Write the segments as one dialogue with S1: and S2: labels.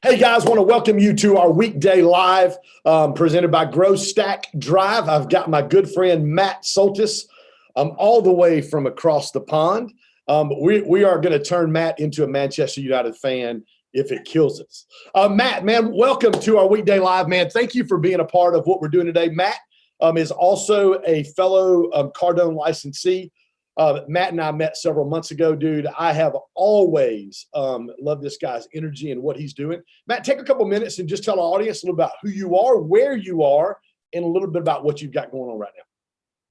S1: Hey guys, want to welcome you to our weekday live presented by Growth Stack Drive. I've got my good friend Matt Soltys all the way from across the pond. We are going to turn Matt into a Manchester United fan if it kills us. Matt, man, welcome to our weekday live, man. Thank you for being a part of what we're doing today. Matt is also a fellow Cardone licensee. Matt and I met several months ago, dude. I have always loved this guy's energy and what he's doing. Matt, take a couple minutes and just tell our audience a little about who you are, where you are, and a little bit about what you've got going on right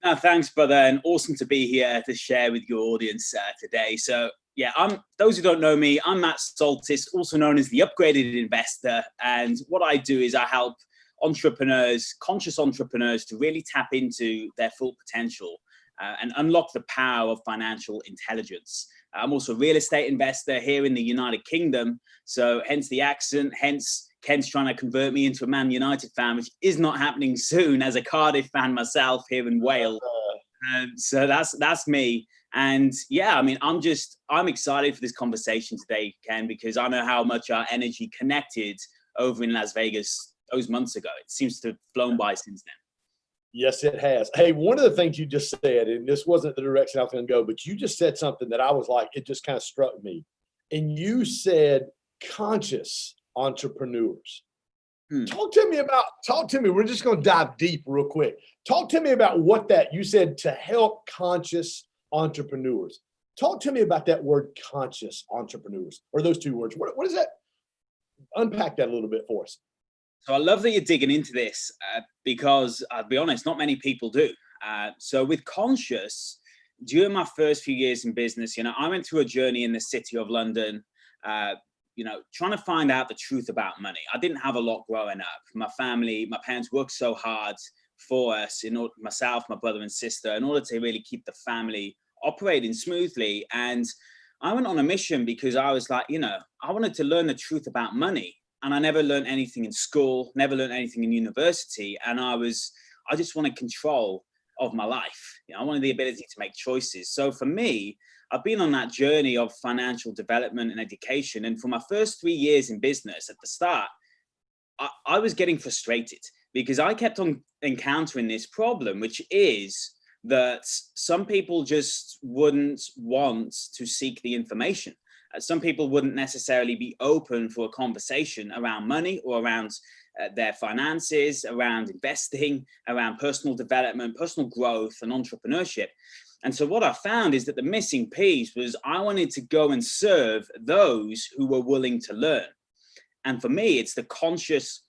S1: now.
S2: Thanks, brother, and awesome to be here to share with your audience today. So, yeah, those who don't know me, I'm Matt Soltys, also known as the Upgraded Investor, and what I do is I help entrepreneurs, conscious entrepreneurs, to really tap into their full potential and unlock the power of financial intelligence. I'm also a real estate investor here in the United Kingdom, so hence the accent, hence Ken's trying to convert me into a Man United fan, which is not happening soon as a Cardiff fan myself here in Wales. So that's me. And yeah, I mean, I'm excited for this conversation today, Ken, because I know how much our energy connected over in Las Vegas those months ago. It seems to have flown by since then.
S1: Yes, it has. Hey, one of the things you just said, and this wasn't the direction I was going to go, but you just said something that I was like, it just kind of struck me. And you said conscious entrepreneurs. Talk to me. We're just going to dive deep real quick. Talk to me about what you said to help conscious entrepreneurs. Talk to me about that word conscious entrepreneurs, or those two words. What is that? Unpack that a little bit for us.
S2: So I love that you're digging into this because I'll be honest, not many people do. So with conscious, during my first few years in business, I went through a journey in the city of London, trying to find out the truth about money. I didn't have a lot growing up. My family, my parents worked so hard for us, myself, my brother and sister, in order to really keep the family operating smoothly. And I went on a mission because I was like, I wanted to learn the truth about money. And I never learned anything in school, never learned anything in university. And I just wanted control of my life. I wanted the ability to make choices. So for me, I've been on that journey of financial development and education. And for my first 3 years in business at the start, I was getting frustrated because I kept on encountering this problem, which is that some people just wouldn't want to seek the information. Some people wouldn't necessarily be open for a conversation around money or around their finances, around investing, around personal development, personal growth, and entrepreneurship. And so what I found is that the missing piece was I wanted to go and serve those who were willing to learn. And for me, it's the conscious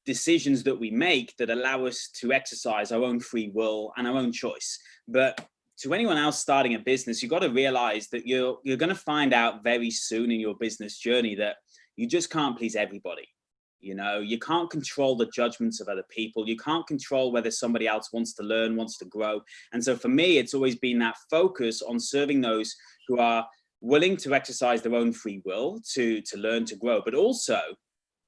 S2: decisions that we make that allow us to exercise our own free will and our own choice. But to anyone else starting a business, you've got to realize that you're going to find out very soon in your business journey that you just can't please everybody. You can't control the judgments of other people. You can't control whether somebody else wants to learn, wants to grow. And so for me, it's always been that focus on serving those who are willing to exercise their own free will to learn, to grow, but also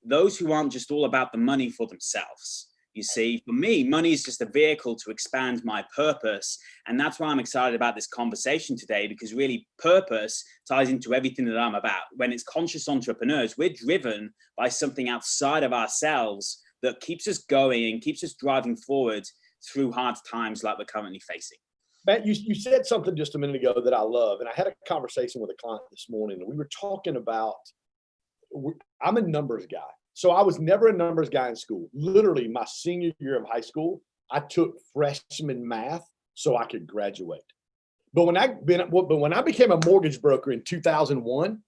S2: those who aren't just all about the money for themselves. You see, for me, money is just a vehicle to expand my purpose. And that's why I'm excited about this conversation today, because really purpose ties into everything that I'm about. When it's conscious entrepreneurs, we're driven by something outside of ourselves that keeps us going and keeps us driving forward through hard times like we're currently facing.
S1: Matt, you said something just a minute ago that I love. And I had a conversation with a client this morning, and we were talking about, I'm a numbers guy. So I was never a numbers guy in school. Literally, my senior year of high school, I took freshman math so I could graduate. But when I became a mortgage broker in 2001,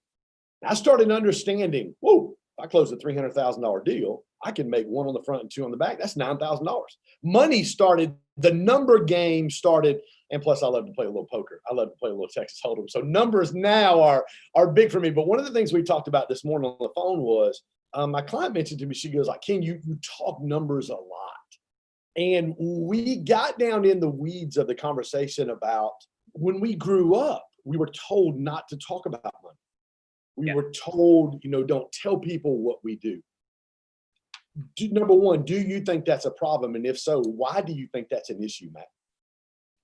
S1: I started understanding, whoa, if I close a $300,000 deal, I can make one on the front and two on the back. That's $9,000. Money started, the number game started, and plus I love to play a little poker. I love to play a little Texas Hold'em. So numbers now are big for me. But one of the things we talked about this morning on the phone was, my client mentioned to me, she goes like, Ken, you talk numbers a lot. And we got down in the weeds of the conversation about when we grew up, we were told not to talk about money. We were told, don't tell people what we do. Number one, do you think that's a problem? And if so, why do you think that's an issue, Matt?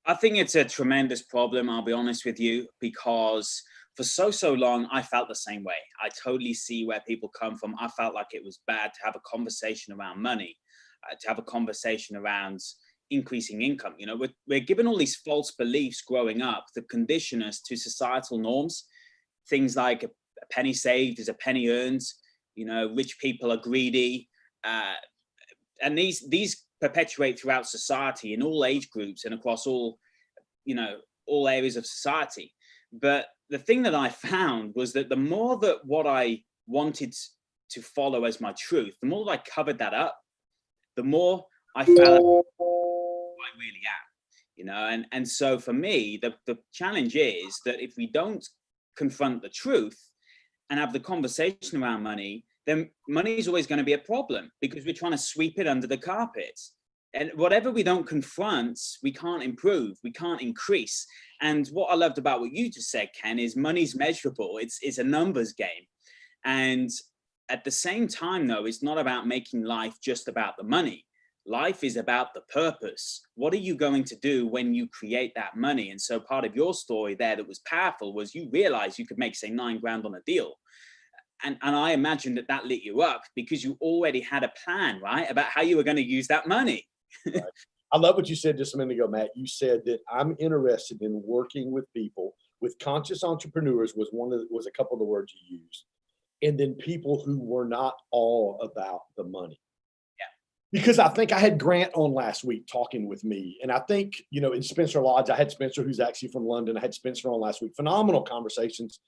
S2: I think it's a tremendous problem, I'll be honest with you, because for so long, I felt the same way. I totally see where people come from. I felt like it was bad to have a conversation around money, to have a conversation around increasing income. You know, we're given all these false beliefs growing up that condition us to societal norms. Things like a penny saved is a penny earned. You know, rich people are greedy, and these perpetuate throughout society in all age groups and across all, you know, all areas of society. But the thing that I found was that the more that what I wanted to follow as my truth, the more that I covered that up, the more I fell out who I really am, you know. And so for me, the challenge is that if we don't confront the truth and have the conversation around money, then money is always going to be a problem because we're trying to sweep it under the carpet. And whatever we don't confront, we can't improve, we can't increase. And what I loved about what you just said, Ken, is money's measurable. It's a numbers game. And at the same time, though, it's not about making life just about the money. Life is about the purpose. What are you going to do when you create that money? And so part of your story there that was powerful was you realized you could make, say, $9,000 on a deal. And I imagine that lit you up because you already had a plan, right, about how you were going to use that money.
S1: Right. I love what you said just a minute ago, Matt. You said that I'm interested in working with people, with conscious entrepreneurs was a couple of the words you used. And then people who were not all about the money.
S2: Yeah.
S1: Because I think I had Grant on last week talking with me. And I think, you know, in Spencer Lodge, I had Spencer, who's actually from London. I had Spencer on last week. Phenomenal conversations.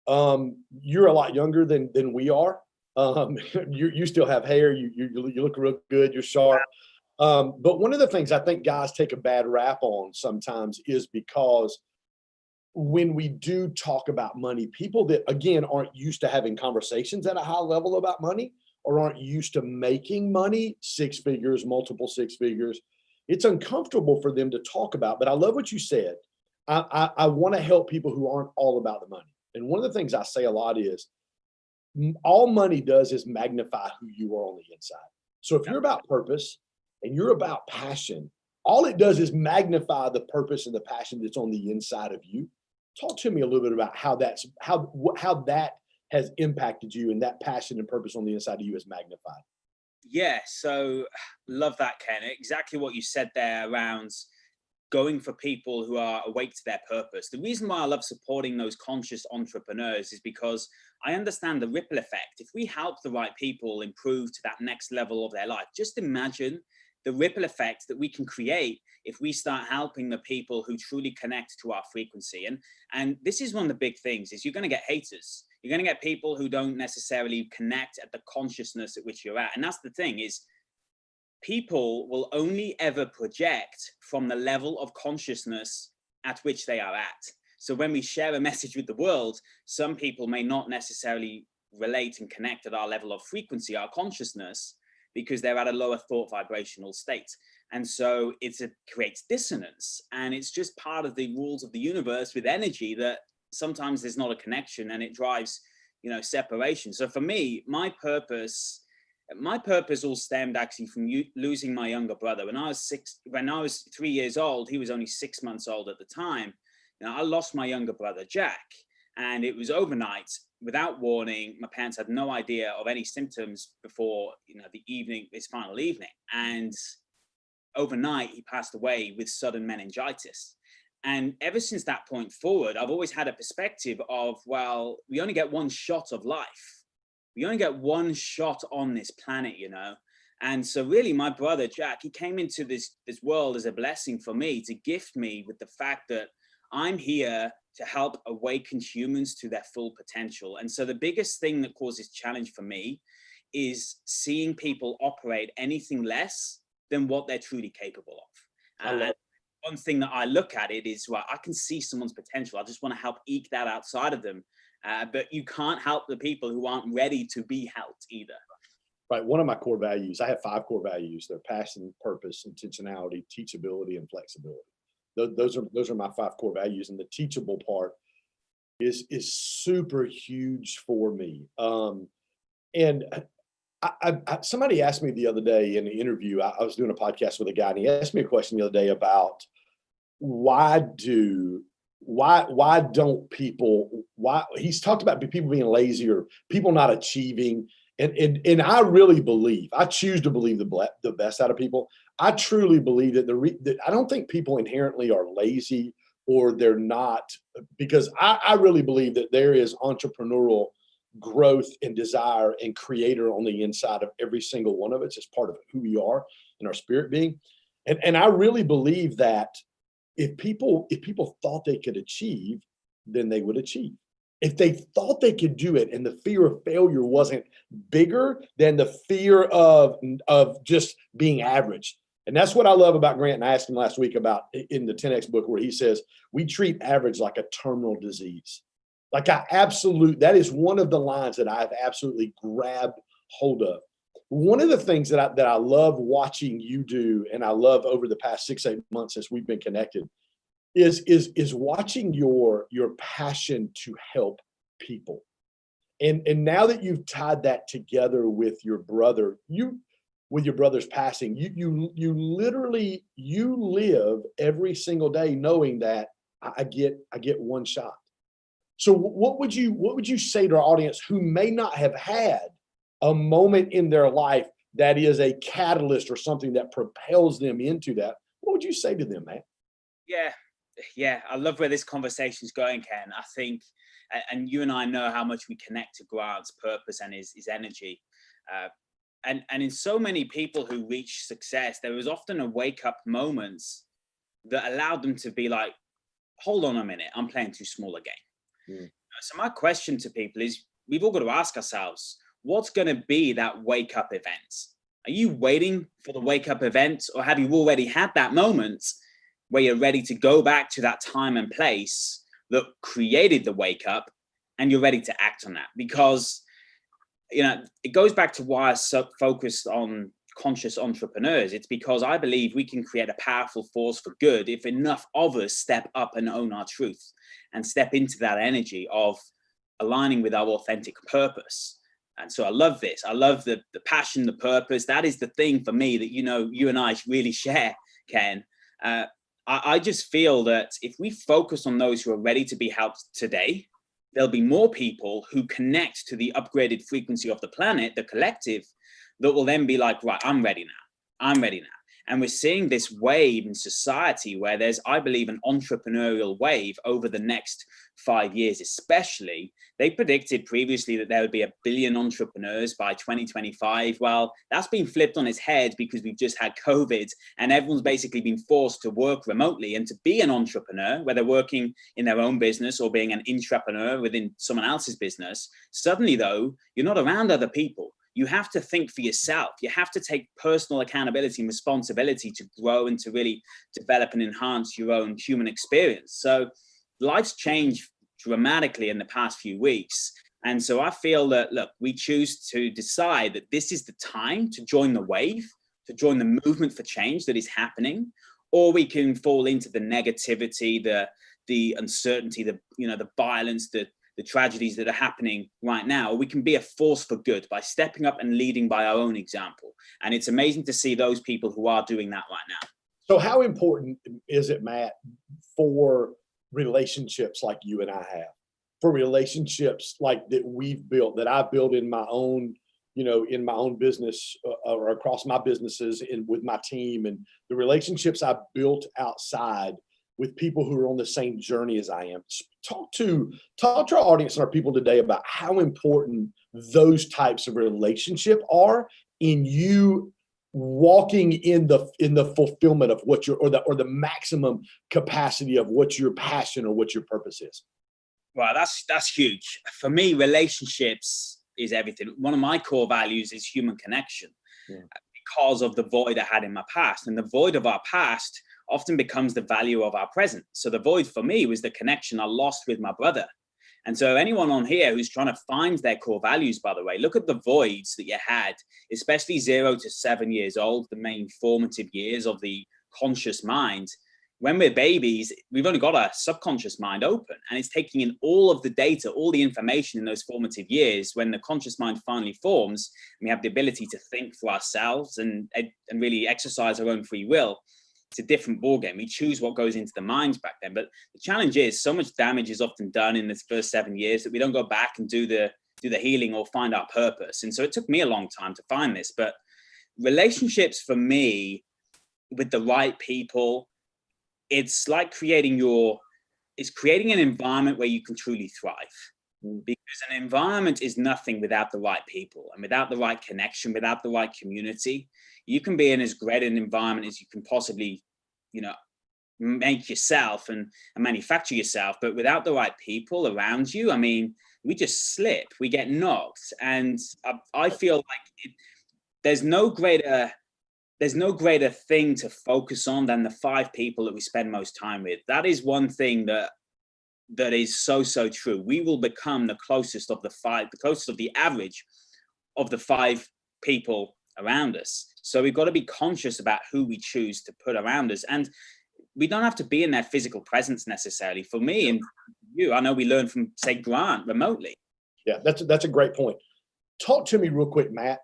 S1: You're a lot younger than we are. You still have hair. You look real good. You're sharp. But one of the things I think guys take a bad rap on sometimes is because when we do talk about money, people that, again, aren't used to having conversations at a high level about money or aren't used to making money, six figures, multiple six figures, it's uncomfortable for them to talk about. But I love what you said. I want to help people who aren't all about the money. And one of the things I say a lot is all money does is magnify who you are on the inside. So if you're about purpose and you're about passion, all it does is magnify the purpose and the passion that's on the inside of you. Talk to me a little bit about how that has impacted you and that passion and purpose on the inside of you is magnified.
S2: Yeah, so love that, Ken. Exactly what you said there around going for people who are awake to their purpose. The reason why I love supporting those conscious entrepreneurs is because I understand the ripple effect. If we help the right people improve to that next level of their life, just imagine the ripple effect that we can create if we start helping the people who truly connect to our frequency. And this is one of the big things is you're going to get haters. You're going to get people who don't necessarily connect at the consciousness at which you're at. And that's the thing is people will only ever project from the level of consciousness at which they are at. So when we share a message with the world, some people may not necessarily relate and connect at our level of frequency, our consciousness, because they're at a lower thought vibrational state. And so it creates dissonance. And it's just part of the rules of the universe with energy that sometimes there's not a connection and it drives, separation. So for me, my purpose all stemmed actually from losing my younger brother. When I was 3 years old, he was only 6 months old at the time. I lost my younger brother, Jack, and it was overnight without warning. My parents had no idea of any symptoms before, his final evening. And overnight he passed away with sudden meningitis. And ever since that point forward, I've always had a perspective of, well, we only get one shot of life. We only get one shot on this planet, And so really my brother, Jack, he came into this world as a blessing for me, to gift me with the fact that I'm here to help awaken humans to their full potential. And so the biggest thing that causes challenge for me is seeing people operate anything less than what they're truly capable of. One thing that I look at it is, well, I can see someone's potential. I just want to help eke that outside of them. But you can't help the people who aren't ready to be helped either.
S1: Right. One of my core values, I have 5 core values. They're passion, purpose, intentionality, teachability, and flexibility. Those are my 5 core values. And the teachable part is super huge for me. And somebody asked me the other day in the interview, I was doing a podcast with a guy, and he asked me a question the other day about why do why don't people, why he's talked about people being lazy or people not achieving. And I really believe, I choose to believe the best out of people. I truly believe that I don't think people inherently are lazy or they're not, because I really believe that there is entrepreneurial growth and desire and creator on the inside of every single one of us as part of who we are and our spirit being. And I really believe that if people thought they could achieve, then they would achieve. If they thought they could do it and the fear of failure wasn't bigger than the fear of just being average. And that's what I love about Grant. And I asked him last week about in the 10X book, where he says, we treat average like a terminal disease. Like that is one of the lines that I've absolutely grabbed hold of. One of the things that I love watching you do, and I love over the past 6-8 months since we've been connected, is watching your passion to help people. And now that you've tied that together with your brother, with your brother's passing, you literally live every single day knowing that I get one shot. So what would you say to our audience who may not have had a moment in their life that is a catalyst or something that propels them into that? What would you say to them, man?
S2: Yeah, I love where this conversation is going, Ken. I think, and you and I know how much we connect to Grant's purpose and his energy. And in so many people who reach success, there was often a wake up moments that allowed them to be like, hold on a minute, I'm playing too small a game. Mm. So my question to people is, we've all got to ask ourselves, what's going to be that wake up event? Are you waiting for the wake up event, or have you already had that moment where you're ready to go back to that time and place that created the wake up and you're ready to act on that? Because, it goes back to why I so focused on conscious entrepreneurs. It's because I believe we can create a powerful force for good if enough of us step up and own our truth and step into that energy of aligning with our authentic purpose. And so I love this. I love the passion, the purpose. That is the thing for me that, you and I really share, Ken. I just feel that if we focus on those who are ready to be helped today, there'll be more people who connect to the upgraded frequency of the planet, the collective, that will then be like, right, I'm ready now. And we're seeing this wave in society where there's, I believe, an entrepreneurial wave over the next 5 years, especially. They predicted previously that there would be 1 billion entrepreneurs by 2025. Well, that's been flipped on its head because we've just had COVID and everyone's basically been forced to work remotely. And to be an entrepreneur, whether working in their own business or being an intrapreneur within someone else's business, suddenly though, you're not around other people. You have to think for yourself. You have to take personal accountability and responsibility to grow and to really develop and enhance your own human experience. So life's changed dramatically in the past few weeks. And so I feel that, look, we choose to decide that this is the time to join the wave, to join the movement for change that is happening, or we can fall into the negativity, the uncertainty, the violence, the tragedies that are happening right now. We can be a force for good by stepping up and leading by our own example. And it's amazing to see those people who are doing that right now.
S1: So how important is it, Matt, for relationships like you and I have, for relationships like that we've built, that I've built in my own, in my own business or across my businesses and with my team, and the relationships I've built outside with people who are on the same journey as I am? Talk to our audience and our people today about how important those types of relationship are in you walking in the fulfillment of what or the maximum capacity of what your passion or what your purpose is.
S2: Well, that's huge. For me, relationships is everything. One of my core values is human connection. Because of the void I had in my past. And the void of our past often becomes the value of our present. So the void for me was the connection I lost with my brother. And so anyone on here who's trying to find their core values, by the way, look at the voids that you had, especially 0 to 7 years old, the main formative years of the conscious mind. When we're babies, we've only got our subconscious mind open, and it's taking in all of the data, all the information in those formative years. When the conscious mind finally forms, and we have the ability to think for ourselves and really exercise our own free will, it's a different ballgame. We choose what goes into the minds back then. But the challenge is so much damage is often done in this first 7 years that we don't go back and do the healing or find our purpose. And so it took me a long time to find this. But relationships for me with the right people, it's like creating an environment where you can truly thrive. Because an environment is nothing without the right people and without the right connection, without the right community. You can be in as great an environment as you can possibly, make yourself and manufacture yourself. But without the right people around you, I mean, we just slip, we get knocked. And I feel like there's no greater thing to focus on than the 5 people that we spend most time with. That is one thing that is so true. We will become the closest of the 5, the closest of the average of the 5 people around us. So we've got to be conscious about who we choose to put around us. And we don't have to be in their physical presence necessarily. For me and you, I know we learn from, say, Grant remotely.
S1: Yeah, that's a great point. Talk to me real quick, Matt.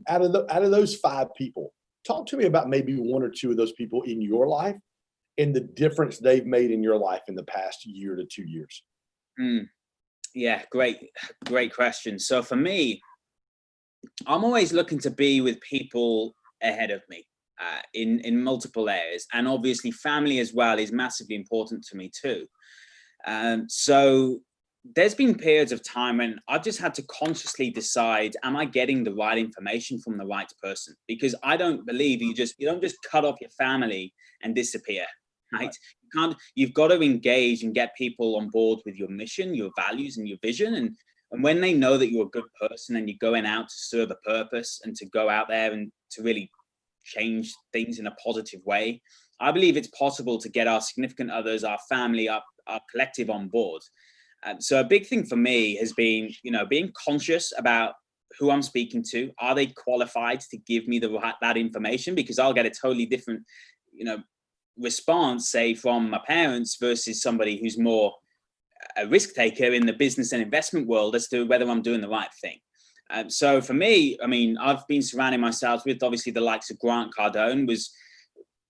S1: Out of those 5 people, talk to me about maybe 1 or 2 of those people in your life and the difference they've made in your life in the past year to 2 years.
S2: Yeah, great question. So for me, I'm always looking to be with people ahead of me in multiple areas, and obviously family as well is massively important to me too. So there's been periods of time when I've just had to consciously decide, am I getting the right information from the right person? Because I don't believe you don't just cut off your family and disappear, right? You've got to engage and get people on board with your mission, your values and your vision. And when they know that you're a good person and you're going out to serve a purpose and to go out there and to really change things in a positive way, I believe it's possible to get our significant others, our family, our collective on board. So a big thing for me has been, being conscious about who I'm speaking to. Are they qualified to give me that information? Because I'll get a totally different, response, say, from my parents versus somebody who's more a risk taker in the business and investment world as to whether I'm doing the right thing. So for me, I mean, I've been surrounding myself with obviously the likes of Grant Cardone. Was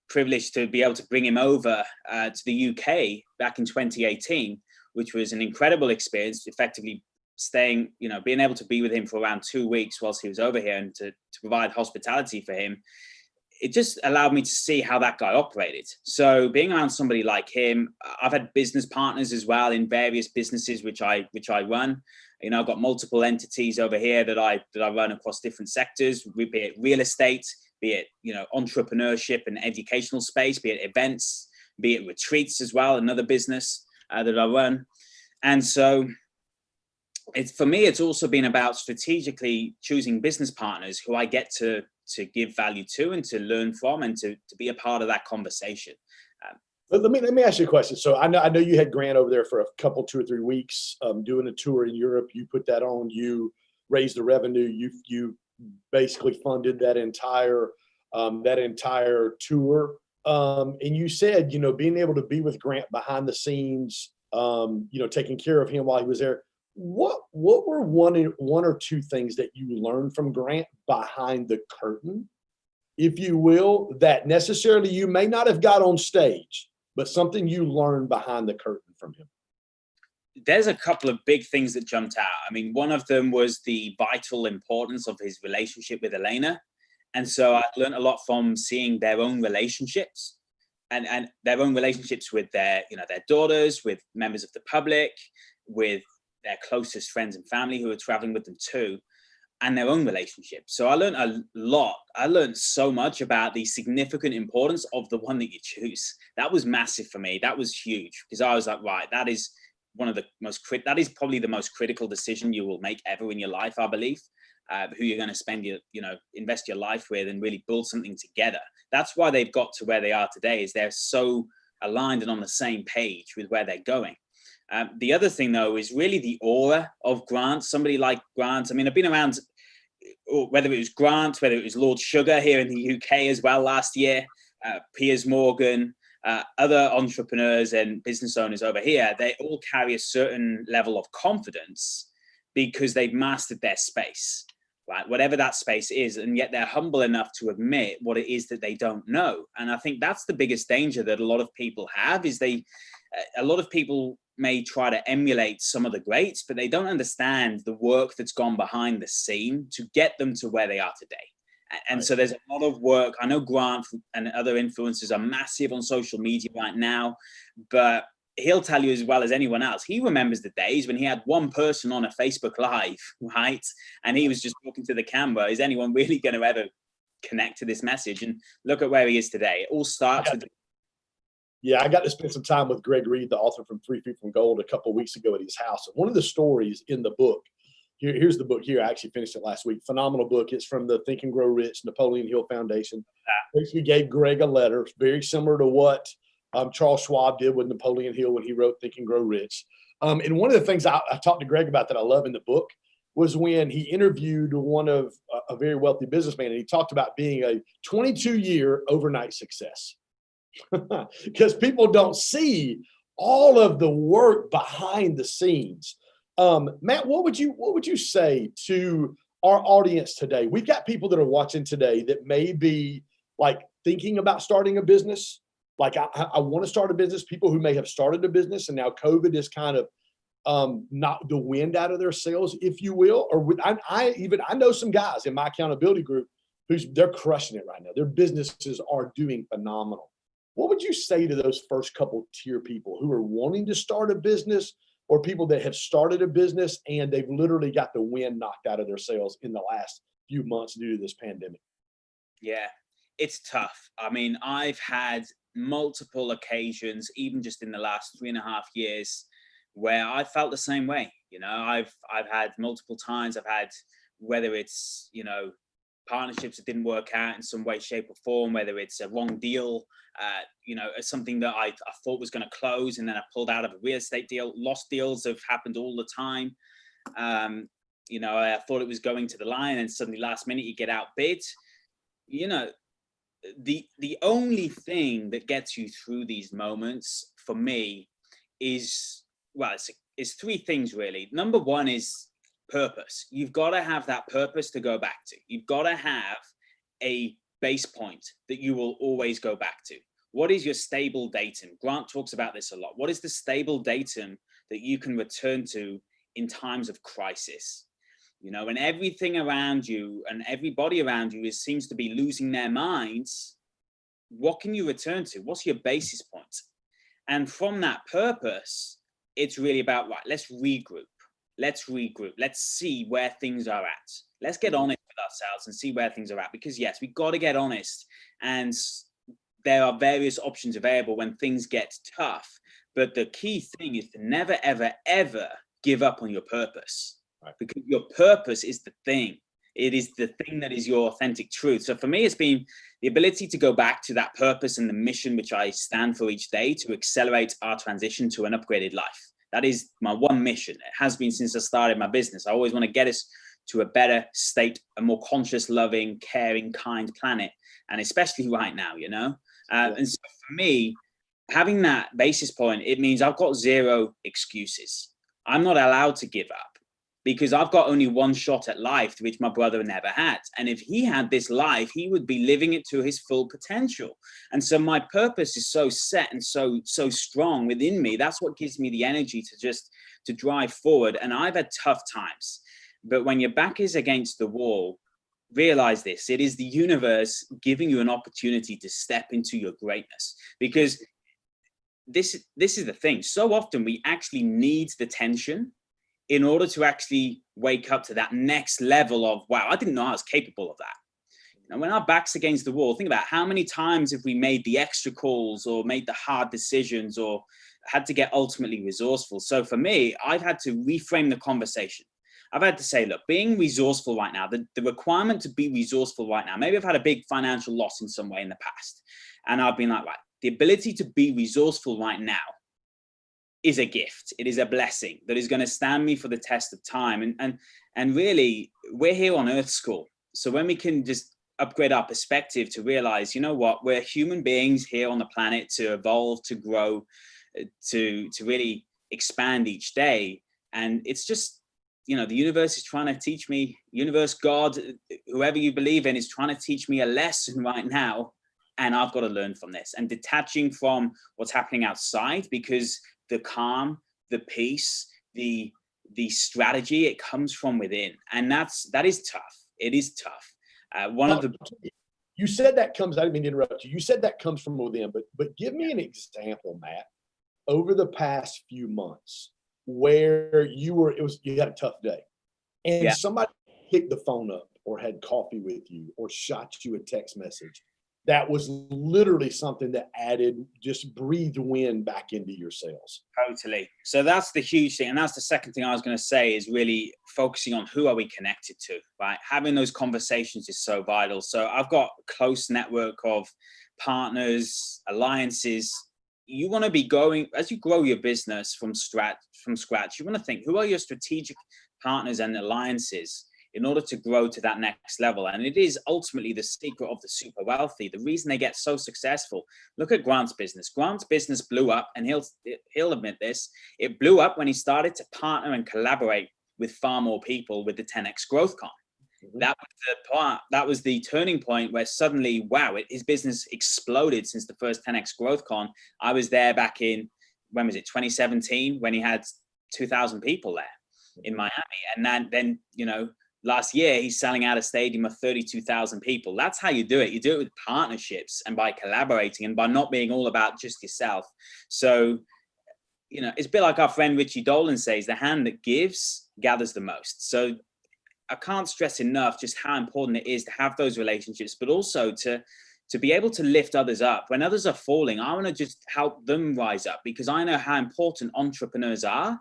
S2: privileged to be able to bring him over to the UK back in 2018. Which was an incredible experience, effectively staying, being able to be with him for around 2 weeks whilst he was over here and to provide hospitality for him. It just allowed me to see how that guy operated. So being around somebody like him, I've had business partners as well in various businesses which I run. I've got multiple entities over here that I run across different sectors, be it real estate, be it, entrepreneurship and educational space, be it events, be it retreats as well, another business that I run. And so for me, it's also been about strategically choosing business partners who I get to give value to and to learn from and to be a part of that conversation.
S1: Let me ask you a question. So I know you had Grant over there for a couple, 2 or 3 weeks doing a tour in Europe. You put that on, you raised the revenue, you basically funded that entire tour. And you said, being able to be with Grant behind the scenes, taking care of him while he was there. What were one or 2 things that you learned from Grant behind the curtain, if you will, that necessarily you may not have got on stage, but something you learned behind the curtain from him?
S2: There's a couple of big things that jumped out. I mean, one of them was the vital importance of his relationship with Elena. And so I learned a lot from seeing their own relationships and their own relationships with their daughters, with members of the public, with their closest friends and family who are traveling with them too, and their own relationships. So I learned a lot. I learned so much about the significant importance of the one that you choose. That was massive for me. That was huge because I was like, right, that is that is probably the most critical decision you will make ever in your life, I believe. Who you're going to spend invest your life with and really build something together. That's why they've got to where they are today, is they're so aligned and on the same page with where they're going. The other thing though, is really the aura of Grant, somebody like Grant. I mean, I've been around, whether it was Grant, whether it was Lord Sugar here in the UK as well last year, Piers Morgan, other entrepreneurs and business owners over here, they all carry a certain level of confidence because they've mastered their space. right? Whatever that space is, and yet they're humble enough to admit what it is that they don't know. And I think that's the biggest danger that a lot of people have, is a lot of people may try to emulate some of the greats, but they don't understand the work that's gone behind the scene to get them to where they are today. And so there's a lot of work. I know Grant and other influencers are massive on social media right now, but he'll tell you as well as anyone else, he remembers the days when he had one person on a Facebook Live, right? And he was just talking to the camera. Is anyone really going to ever connect to this message? And look at where he is today. It all starts with...
S1: Yeah, I got to spend some time with Greg Reed, the author from 3 Feet from Gold, a couple of weeks ago at his house. And one of the stories in the book, here's the book here. I actually finished it last week. Phenomenal book. It's from the Think and Grow Rich Napoleon Hill Foundation. Basically gave Greg a letter, very similar to what Charles Schwab did with Napoleon Hill when he wrote Think and Grow Rich. And one of the things I talked to Greg about that I love in the book was when he interviewed one of a very wealthy businessman, and he talked about being a 22-year overnight success. Because people don't see all of the work behind the scenes. Matt, what would you say to our audience today? We've got people that are watching today that may be like thinking about starting a business. Like I want to start a business. People who may have started a business and now COVID is kind of knocked the wind out of their sails, if you will. Or I know some guys in my accountability group they're crushing it right now. Their businesses are doing phenomenal. What would you say to those first couple tier people who are wanting to start a business, or people that have started a business and they've literally got the wind knocked out of their sails in the last few months due to this pandemic?
S2: Yeah, it's tough. I mean, I've had multiple occasions, even just in the last 3.5 years, where I felt the same way. You know, I've had multiple times. I've had, whether it's, you know, partnerships that didn't work out in some way, shape, or form, whether it's a wrong deal, you know, something that I thought was going to close and then I pulled out of a real estate deal. Lost deals have happened all the time. You know, I thought it was going to the line and suddenly last minute you get outbid. You know, the only thing that gets you through these moments for me is, well, it's 3 things really. Number one is purpose. You've got to have that purpose to go back to. You've got to have a base point that you will always go back to. What is your stable datum? Grant talks about this a lot. What is the stable datum that you can return to in times of crisis? You know, when everything around you and everybody around you seems to be losing their minds, what can you return to? What's your basis point? And from that purpose, it's really about, right, let's regroup. Let's see where things are at. Let's get honest with ourselves and see where things are at. Because yes, we've got to get honest. And there are various options available when things get tough. But the key thing is to never, ever, ever give up on your purpose. Right. Because your purpose is the thing. It is the thing that is your authentic truth. So for me, it's been the ability to go back to that purpose and the mission which I stand for each day to accelerate our transition to an upgraded life. That is my one mission. It has been since I started my business. I always want to get us to a better state, a more conscious, loving, caring, kind planet. And especially right now, you know? And so for me, having that basis point, it means I've got 0 excuses. I'm not allowed to give up because I've got only one shot at life, which my brother never had. And if he had this life, he would be living it to his full potential. And so my purpose is so set and so strong within me. That's what gives me the energy to drive forward. And I've had tough times, but when your back is against the wall, realize this: it is the universe giving you an opportunity to step into your greatness. Because this is the thing. So often we actually need the tension in order to actually wake up to that next level of, wow, I didn't know I was capable of that. You know, when our back's against the wall, think about how many times have we made the extra calls or made the hard decisions or had to get ultimately resourceful. So for me, I've had to reframe the conversation. I've had to say, look, being resourceful right now, the requirement to be resourceful right now, maybe I've had a big financial loss in some way in the past. And I've been like, right, the ability to be resourceful right now is a gift. It is a blessing that is going to stand me for the test of time. And really, we're here on Earth School. So when we can just upgrade our perspective to realize, you know what, we're human beings here on the planet to evolve, to grow, to really expand each day. And it's just the universe is trying to teach me, universe, God, whoever you believe in, is trying to teach me a lesson right now. And I've got to learn from this, and detaching from what's happening outside, because the calm, the peace, the strategy, it comes from within. And that is tough. It is tough.
S1: You said that comes, I didn't mean to interrupt you. You said that comes from within, but give me an example, Matt, over the past few months where you had a tough day and somebody picked the phone up or had coffee with you or shot you a text message. That was literally something that just breathed wind back into your sales.
S2: Totally. So that's the huge thing. And that's the second thing I was going to say, is really focusing on who are we connected to, right? Having those conversations is so vital. So I've got a close network of partners, alliances. You want to be going, as you grow your business from scratch, you want to think, who are your strategic partners and alliances in order to grow to that next level? And it is ultimately the secret of the super wealthy. The reason they get so successful. Look at Grant's business. Grant's business blew up, and he'll admit this. It blew up when he started to partner and collaborate with far more people with the 10X Growth Con. Mm-hmm. That was the turning point where suddenly, wow, his business exploded since the first 10X Growth Con. I was there back in, when was it, 2017, when he had 2,000 people there in Miami. And then last year, he's selling out a stadium of 32,000 people. That's how you do it. You do it with partnerships and by collaborating and by not being all about just yourself. So, it's a bit like our friend Richie Dolan says, the hand that gives gathers the most. So I can't stress enough just how important it is to have those relationships, but also to be able to lift others up. When others are falling, I want to just help them rise up, because I know how important entrepreneurs are.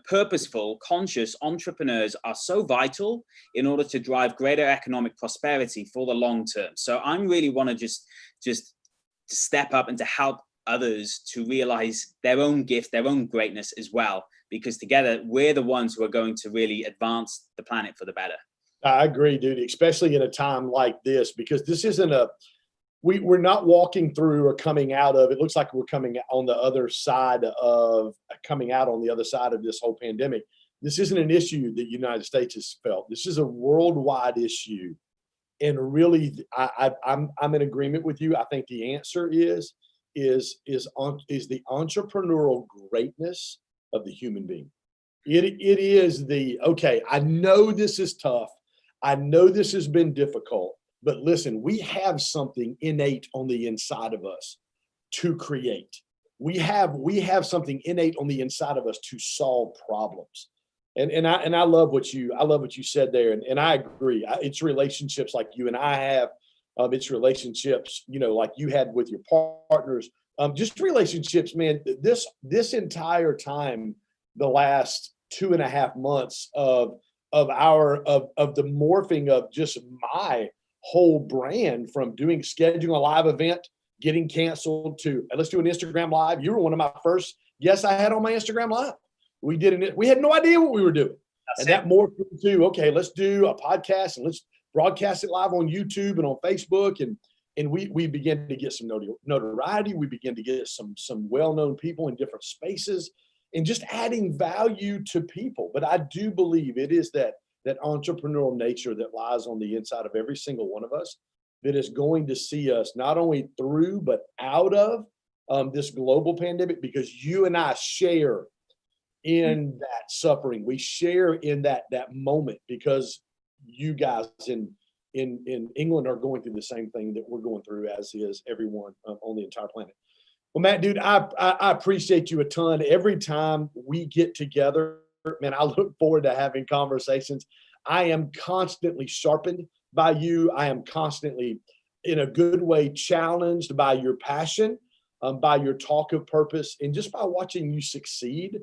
S2: Purposeful, conscious entrepreneurs are so vital in order to drive greater economic prosperity for the long term. So I really want to just to step up and to help others to realize their own gift, their own greatness as well, because together we're the ones who are going to really advance the planet for the better.
S1: I agree, dude, especially in a time like this, because this isn't we're not walking through or coming out of, it looks like we're coming on the other side of this whole pandemic. This isn't an issue that the United States has felt. This is a worldwide issue. And really, I'm in agreement with you. I think the answer is the entrepreneurial greatness of the human being. It is okay, I know this is tough. I know this has been difficult. But listen, we have something innate on the inside of us to create. We have something innate on the inside of us to solve problems. And I love what you said there. And I agree. It's relationships like you and I have. It's relationships, like you had with your partners. Just relationships, man. This entire time, the last 2.5 months of the morphing of just my whole brand, from scheduling a live event, getting canceled, to let's do an Instagram live. You were one of my first guests I had on my Instagram live. We had no idea what we were doing. That morphed into, okay, let's do a podcast and let's broadcast it live on YouTube and on Facebook. And we began to get some notoriety. We began to get some well-known people in different spaces and just adding value to people. But I do believe it is that entrepreneurial nature that lies on the inside of every single one of us that is going to see us not only through, but out of this global pandemic, because you and I share in that suffering. We share in that moment, because you guys in England are going through the same thing that we're going through, as is everyone on the entire planet. Well, Matt, dude, I appreciate you a ton. Every time we get together, man, I look forward to having conversations. I am constantly sharpened by you. I am constantly, in a good way, challenged by your passion, by your talk of purpose, and just by watching you succeed.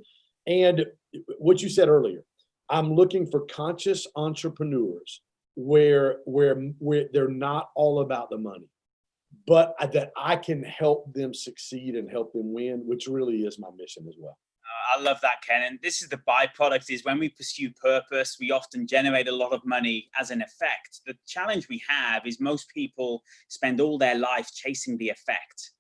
S1: And what you said earlier, I'm looking for conscious entrepreneurs where they're not all about the money, but that I can help them succeed and help them win, which really is my mission as well.
S2: I love that, Ken. And this is the byproduct, is when we pursue purpose, we often generate a lot of money as an effect. The challenge we have is most people spend all their life chasing the effect.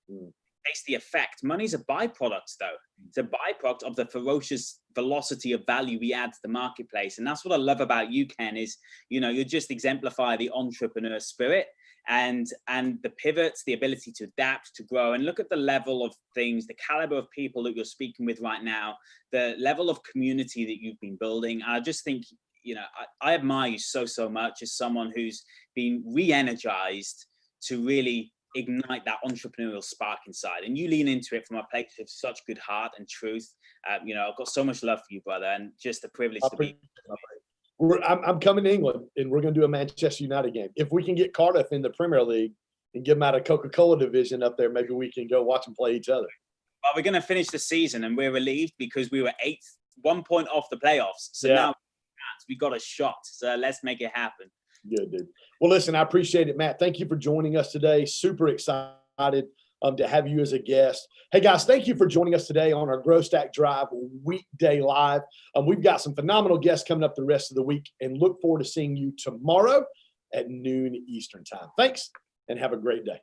S2: chase the effect. Money's a byproduct, though. It's a byproduct of the ferocious velocity of value we add to the marketplace. And that's what I love about you, Ken, is, you just exemplify the entrepreneur spirit and the pivots, the ability to adapt, to grow, and look at the level of things, the caliber of people that you're speaking with right now, the level of community that you've been building. I just think, I admire you so much as someone who's been re-energized to really ignite that entrepreneurial spark inside, and you lean into it from a place of such good heart and truth. I've got so much love for you, brother, and just a privilege to be.
S1: I'm coming to England, and we're going to do a Manchester United game. If we can get Cardiff in the Premier League and give them out a Coca-Cola division up there, maybe we can go watch them play each other.
S2: Well, we're going to finish the season, and we're relieved because we were 8th, 1 point off the playoffs. So now we got a shot. So let's make it happen.
S1: Good, dude. Well, listen, I appreciate it, Matt. Thank you for joining us today. Super excited to have you as a guest. Hey, guys, thank you for joining us today on our Growth Stack Drive Weekday Live. We've got some phenomenal guests coming up the rest of the week, and look forward to seeing you tomorrow at noon Eastern time. Thanks, and have a great day.